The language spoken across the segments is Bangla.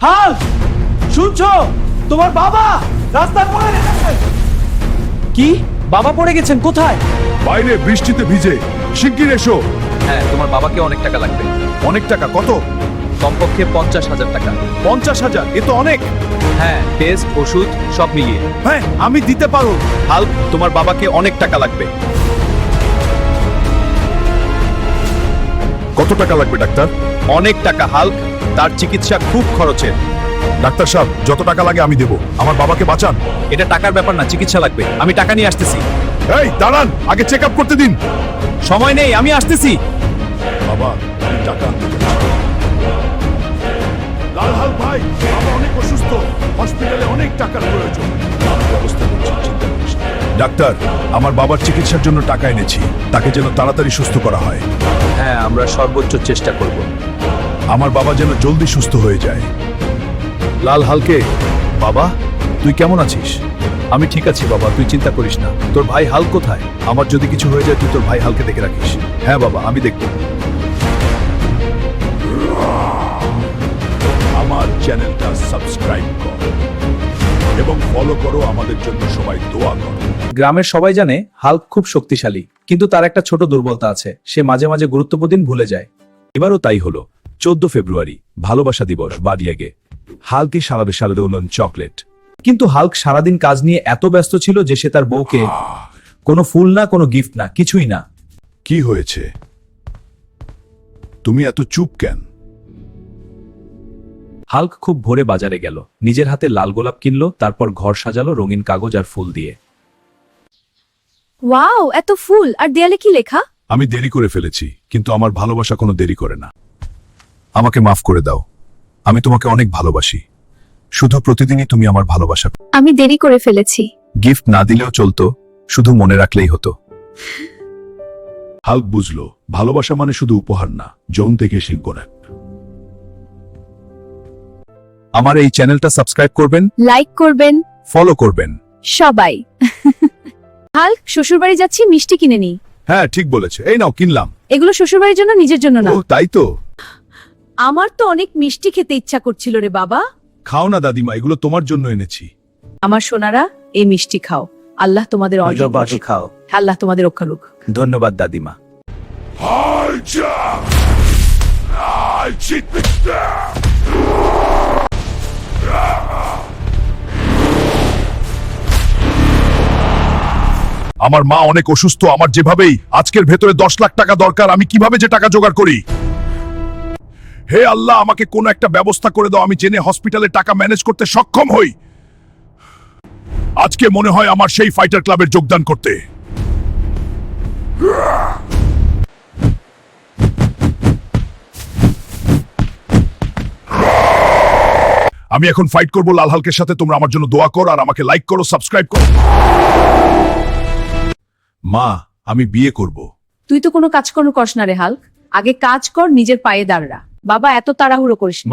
হাল শুনছো? তোমার বাবা রাস্তায় পড়ে গেছেন। কি? বাবা পড়ে গেছেন কোথায়? বাইরে বৃষ্টিতে ভিজে, শিগগির এসো। হ্যাঁ, তোমার বাবাকে অনেক টাকা লাগবে। অনেক টাকা? কত? কমপক্ষে 50,000 টাকা। 50,000? এ তো অনেক। হ্যাঁ, টেস্ট, ওষুধ সব মিলিয়ে। হ্যাঁ, আমি দিতে পারো। হাল্ক, তোমার বাবাকে অনেক টাকা লাগবে। কত টাকা লাগবে ডাক্তার? অনেক টাকা হাল্ক, তার চিকিৎসা খুব খরচের। ডাক্তার সাহেব, যত টাকা লাগে আমি দেবো। আমার বাবাকে বাঁচান। এটা টাকার ব্যাপার না, চিকিৎসা লাগবে। আমি টাকা নিয়ে আসতেছি। এই দাঁড়ান, আগে চেক আপ করতে দিন। সময় নেই, আমি আসতেছি। বাবা, আমি টাকা আনতে যাচ্ছি। লালহাল ভাই, বাবা অনেক অসুস্থ, হসপিটালে অনেক টাকার প্রয়োজন। আমি ব্যবস্থা করছি, চিন্তা করিস না। ডাক্তার, আমার বাবার চিকিৎসার জন্য টাকা এনেছি, তাকে যেন তাড়াতাড়ি সুস্থ করা হয়। হ্যাঁ, আমরা সর্বোচ্চ চেষ্টা করব। আমার বাবা যেন জলদি সুস্থ হয়ে যায়। লাল হালকে, বাবা তুই কেমন আছিস? আমি ঠিক আছি বাবা, তুই চিন্তা করিস না। তোর ভাই হাল কোথায়? আমার যদি কিছু হয়ে যায় তুই তোর ভাই হালকে দেখে রাখিস। হ্যাঁ বাবা, আমি দেখব। আমার চ্যানেলটা সাবস্ক্রাইব করো এবং ফলো করো। আমাদের জন্য সবাই দোয়া করো। গ্রামের সবাই জানে হাল্ক খুব শক্তিশালী, কিন্তু তার একটা ছোট দুর্বলতা আছে, সে মাঝে মাঝে গুরুত্বপূর্ণ দিন ভুলে যায়। এবারও তাই হলো। 14 ফেব্রুয়ারি ভালোবাসা দিবস বাড়িয়াগে। হালকে সারাবে সারাতে হলেন চকলেট। কিন্তু হাল্ক সারাদিন কাজ নিয়ে এত ব্যস্ত ছিল যে সে তার বউকে কোনো ফুল না, কোনো গিফট না, কিছুই না। কি হয়েছে? তুমি এত চুপ কেন? হাল্ক খুব ভোরে বাজারে গেল, নিজের হাতে লাল গোলাপ কিনলো, তারপর ঘর সাজালো রঙিন কাগজ আর ফুল দিয়ে। ওয়াও, এত ফুল! আর দেয়ালে কি লেখা? আমি দেরি করে ফেলেছি, কিন্তু আমার ভালোবাসা কোনো দেরি করে না। আমাকে মাফ করে দাও। আমি তোমাকে অনেক ভালোবাসি। শুধু প্রতিদিনই তুমি আমার ভালোবাসা। আমি দেরি করে ফেলেছি। গিফট না দিলেও চলতো, শুধু মনে রাখলেই হতো। হাল্ক বুঝলো, ভালোবাসা মানে শুধু উপহার না, যৌন থেকে শিল্পনা। আমার এই চ্যানেলটা সাবস্ক্রাইব করবেন, লাইক করবেন ফলো করবেন সবাই। হাল্ক, শ্বশুরবাড়ি যাচ্ছি, মিষ্টি কিনে নি। হ্যাঁ, ঠিক বলেছে। এই নাও, কিনলাম। এগুলো শ্বশুরবাড়ির জন্য, নিজের জন্য না। ও তাই তো। আমার তো অনেক মিষ্টি খেতে ইচ্ছা করছিল রে বাবা। খাও না দাদিমা, এগুলো তোমার জন্য এনেছি। আমার সোনারা, এই মিষ্টি খাও। আল্লাহ তোমাদের খাও। আল্লাহ তোমাদের রক্ষা করুক। ধন্যবাদ দাদিমা। আমার মা অনেক অসুস্থ। আমার যেভাবেই আজকের ভেতরে 10 লাখ টাকা দরকার। আমি কিভাবে যে টাকা জোগাড় করি? হে আল্লাহ, আমাকে কোনো একটা ব্যবস্থা করে দাও, আমি জেনে হসপিটালে টাকা ম্যানেজ করতে সক্ষম হই। আজকে মনে হয় আমার সেই ফাইটার ক্লাবের যোগদান করতে। আমি এখন ফাইট করব লাল হালকের সাথে। তোমরা আমার জন্য দোয়া করো আর আমাকে লাইক করো, সাবস্ক্রাইব করো। মা, আমি বিয়ে করব। তুই তো কোনো কাজকর্ম করস না রে হাল্ক। আগে কাজ কর, নিজের পায়ে দাঁড়া। বাবা, এত তাড়াহুড়ো করিস না।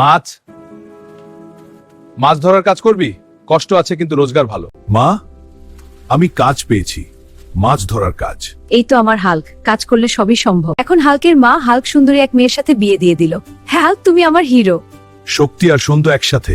মাছ ধরার কাজ করবি? কষ্ট আছে কিন্তু রোজগার ভালো। মা, আমি কাজ পেয়েছি, মাছ ধরার কাজ। এই তো আমার হাল্ক, কাজ করলে সবই সম্ভব। এখন হাল্কের মা হাল্ক সুন্দরী এক মেয়ের সাথে বিয়ে দিয়ে দিল। হ্যাঁ হাল্ক, তুমি আমার হিরো। শক্তি আর সন্ধ্যা একসাথে।